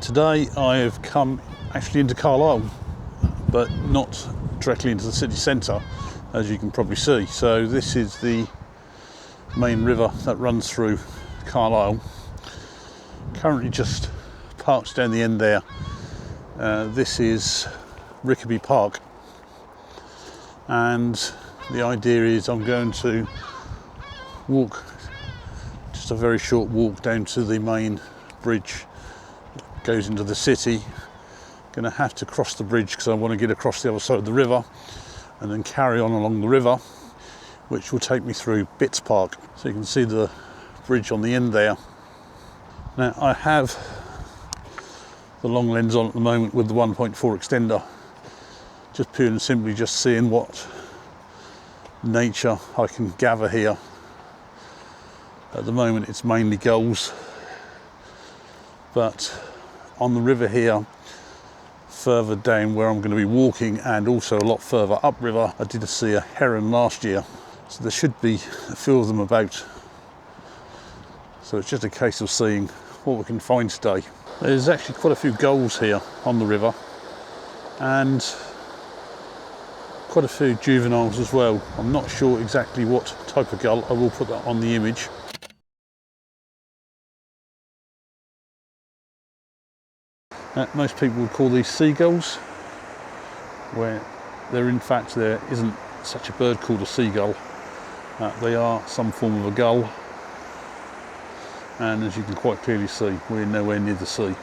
Today I have come actually into Carlisle, but not directly into the city centre, as you can probably see. So this is the main river that runs through Carlisle. Currently just parked down the end there. This is Rickaby Park, and the idea is I'm going to walk just a very short walk down to the main bridge that goes into the city. Going to have to cross the bridge because I want to get across the other side of the river and then carry on along the river, which will take me through Bitts Park. So you can see the bridge on the end there. Now I have the long lens on at the moment with the 1.4 extender, just purely and simply just seeing what nature I can gather here. At the moment it's mainly gulls, but on the river here, further down where I'm going to be walking and also a lot further upriver, I did see a heron last year, so there should be a few of them about. So it's just a case of seeing what we can find today. There's actually quite a few gulls here on the river and quite a few juveniles as well. I'm not sure exactly what type of gull. I will put that on the image. Most people would call these seagulls, where there isn't such a bird called a seagull. They are some form of a gull, and as you can quite clearly see, we're nowhere near the sea.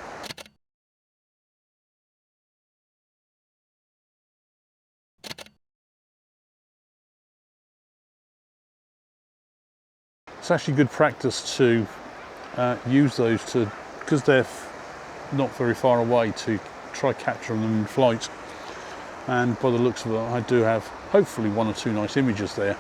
It's actually good practice to use those because they're not very far away, to try capturing them in flight. And by the looks of it, I do have hopefully one or two nice images there.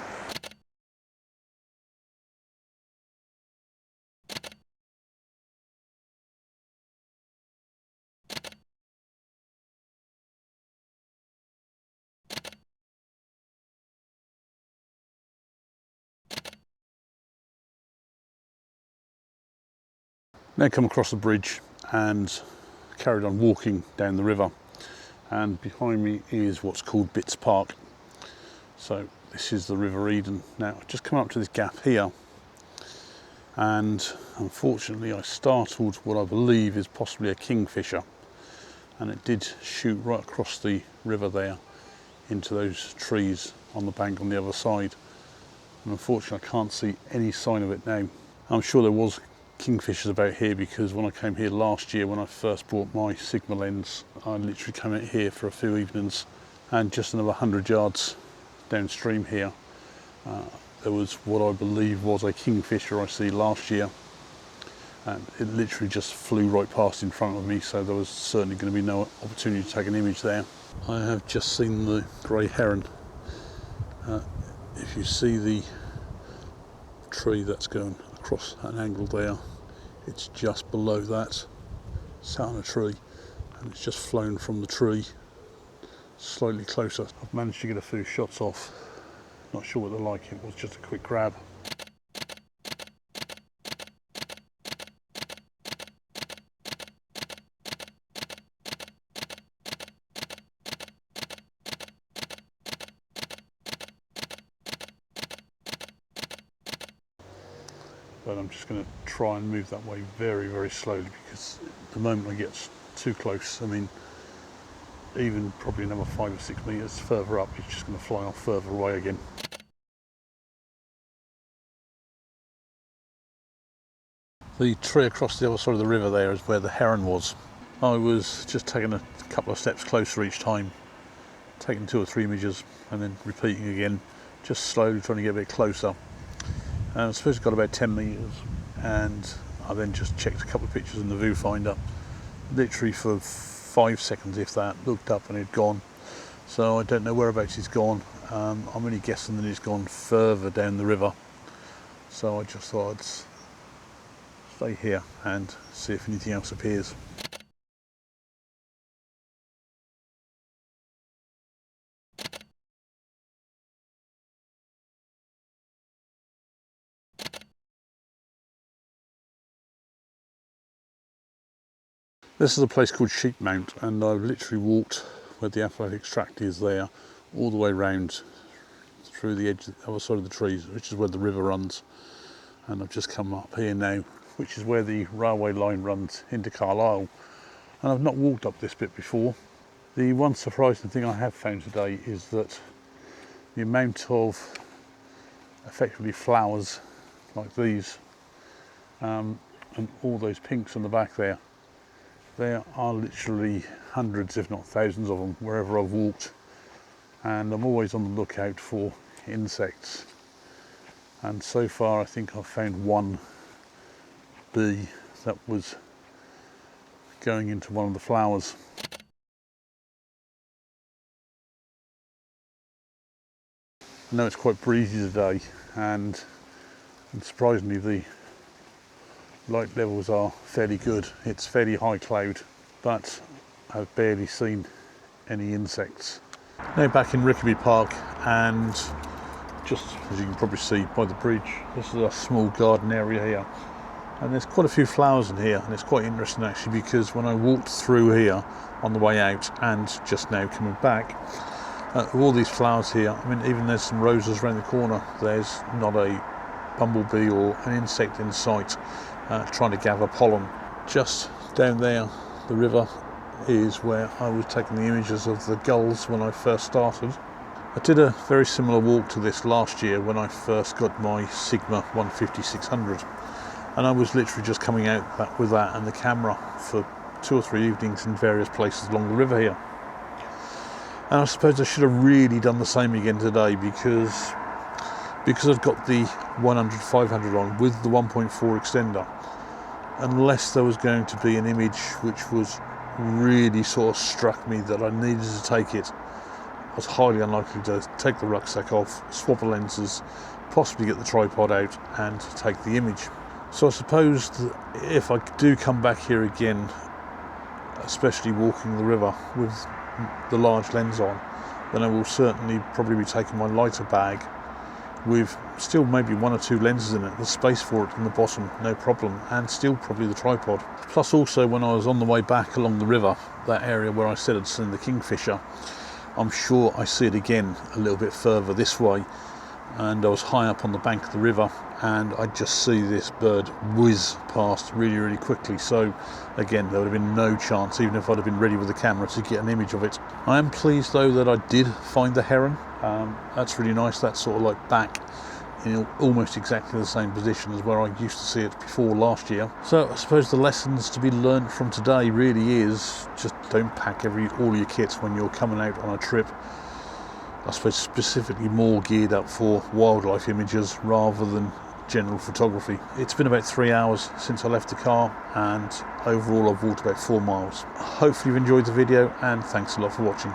Now come across the bridge and carried on walking down the river, and behind me is what's called Bitts Park. So this is the River Eden. Now I've just come up to this gap here, and unfortunately I startled what I believe is possibly a kingfisher, and it did shoot right across the river there into those trees on the bank on the other side, and unfortunately I can't see any sign of it now. I'm sure there was kingfishers about here, because when I came here last year, when I first bought my Sigma lens, I literally came out here for a few evenings, and just another 100 yards downstream here there was what I believe was a kingfisher I see last year, and it literally just flew right past in front of me, so there was certainly going to be no opportunity to take an image there. I have just seen the grey heron. If you see the tree that's going across an angle there, it's just below that, sat on a tree, and it's just flown from the tree slightly closer. I've managed to get a few shots off. Not sure what they're like, it was just a quick grab. But I'm just going to try and move that way very, very slowly, because the moment I get too close, I mean, even probably another 5 or 6 metres further up, it's just going to fly off further away again. The tree across the other side of the river there is where the heron was. I was just taking a couple of steps closer each time, taking 2 or 3 images and then repeating again, just slowly trying to get a bit closer. I suppose it got about 10 metres, and I then just checked a couple of pictures in the viewfinder. Literally for 5 seconds, if that, looked up and it'd gone. So I don't know whereabouts it's gone. I'm only guessing that it's gone further down the river. So I just thought I'd stay here and see if anything else appears. This is a place called Sheep Mount, and I've literally walked where the athletics track is there, all the way round through the edge, the other side of the trees, which is where the river runs. And I've just come up here now, which is where the railway line runs into Carlisle. And I've not walked up this bit before. The one surprising thing I have found today is that the amount of effectively flowers like these and all those pinks on the back there are literally hundreds if not thousands of them wherever I've walked, and I'm always on the lookout for insects, and so far I think I've found one bee that was going into one of the flowers. I know it's quite breezy today, and surprisingly the light levels are fairly good. It's fairly high cloud, but I've barely seen any insects. Now back in Rickaby Park, and just as you can probably see by the bridge, this is a small garden area here, and there's quite a few flowers in here, and it's quite interesting actually, because when I walked through here on the way out and just now coming back, all these flowers here, I mean, even there's some roses around the corner, there's not a bumblebee or an insect in sight trying to gather pollen. Just down there, the river is where I was taking the images of the gulls when I first started. I did a very similar walk to this last year when I first got my Sigma 150-600, and I was literally just coming out with that and the camera for 2 or 3 evenings in various places along the river here. And I suppose I should have really done the same again today, because I've got the 100-500 on with the 1.4 extender. Unless there was going to be an image which was really sort of struck me that I needed to take it, I was highly unlikely to take the rucksack off, swap the lenses, possibly get the tripod out and take the image. So I suppose that if I do come back here again, especially walking the river with the large lens on, then I will certainly probably be taking my lighter bag with still maybe 1 or 2 lenses in it. There's space for it in the bottom, no problem, and still probably the tripod. Plus also when I was on the way back along the river, that area where I said I'd seen the kingfisher, I'm sure I see it again a little bit further this way, and I was high up on the bank of the river and I just see this bird whiz past really quickly. So again, there would have been no chance, even if I'd have been ready with the camera, to get an image of it. I am pleased though that I did find the heron. That's really nice. That's sort of like back in almost exactly the same position as where I used to see it before last year. So I suppose the lessons to be learned from today really is just don't pack all your kits when you're coming out on a trip. I suppose specifically more geared up for wildlife images rather than general photography. It's been about 3 hours since I left the car, and overall I've walked about 4 miles. Hopefully you've enjoyed the video, and thanks a lot for watching.